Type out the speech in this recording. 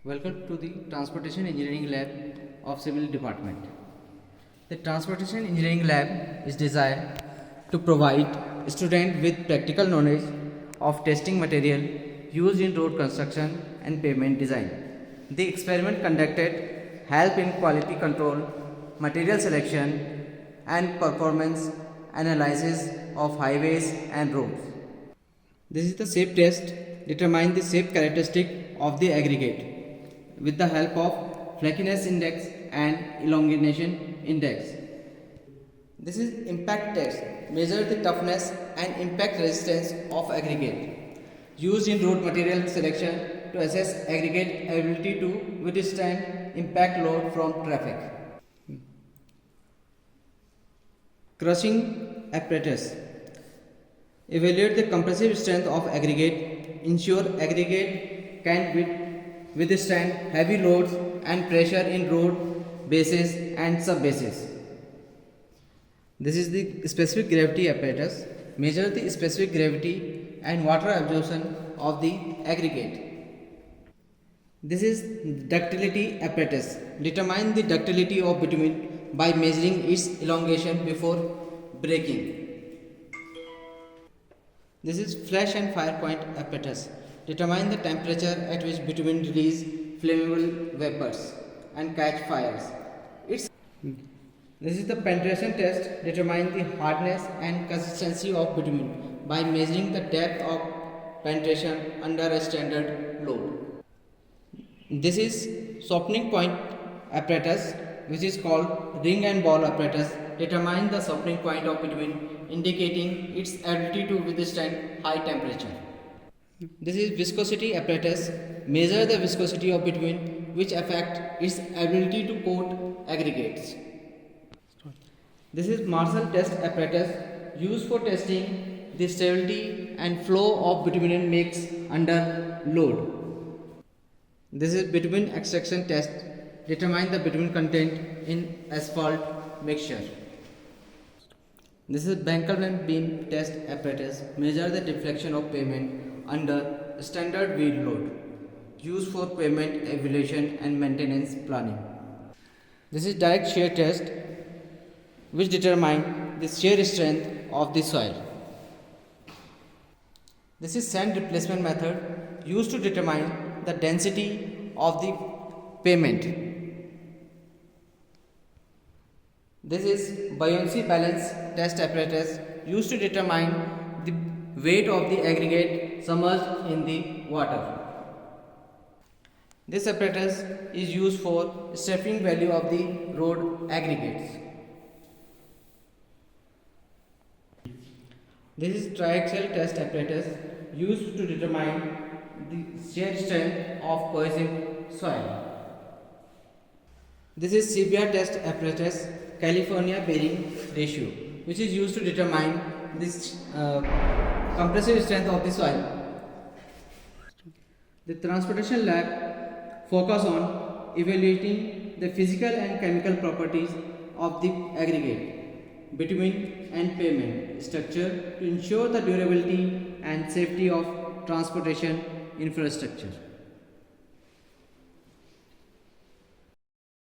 Welcome to the Transportation Engineering Lab of Civil Department. The Transportation Engineering Lab is designed to provide students with practical knowledge of testing material used in road construction and pavement design. The experiment conducted help in quality control, material selection and performance analysis of highways and roads. This is the shape test. Determine the shape characteristic of the aggregate with the help of flakiness index and elongation index. This is impact test. Measure the toughness and impact resistance of aggregate used in road material selection to assess aggregate ability to withstand impact load from traffic. Crushing apparatus. Evaluate the compressive strength of aggregate. Ensure aggregate can withstand heavy loads and pressure in road bases and sub-bases. This is the specific gravity apparatus. Measure the specific gravity and water absorption of the aggregate. This is ductility apparatus. Determine the ductility of bitumen by measuring its elongation before breaking. This is flash and fire point apparatus. Determine the temperature at which bitumen release flammable vapors and catch fires. This is the penetration test. Determine the hardness and consistency of bitumen by measuring the depth of penetration under a standard load. This is softening point apparatus, which is called ring and ball apparatus. Determine the softening point of bitumen, indicating its ability to withstand high temperature. This is viscosity apparatus. Measure the viscosity of bitumen, which affect its ability to coat aggregates. This is Marshall test apparatus used for testing the stability and flow of bitumen mix under load. This is bitumen extraction test. Determine the bitumen content in asphalt mixture. This is Bankelman beam test apparatus. Measure the deflection of pavement under standard wheel load. Used for pavement evaluation and maintenance planning. This is direct shear test, which determine the shear strength of the soil. This is sand replacement method used to determine the density of the pavement. This is buoyancy balance test apparatus used to determine the weight of the aggregate submerged in the water. This apparatus is used for stepping value of the road aggregates. This is triaxial test apparatus used to determine the shear strength of cohesive soil. This is CBR test apparatus, California bearing ratio, which is used to determine this compressive strength of the soil. The transportation lab focus on evaluating the physical and chemical properties of the aggregate, bitumen and pavement structure to ensure the durability and safety of transportation infrastructure.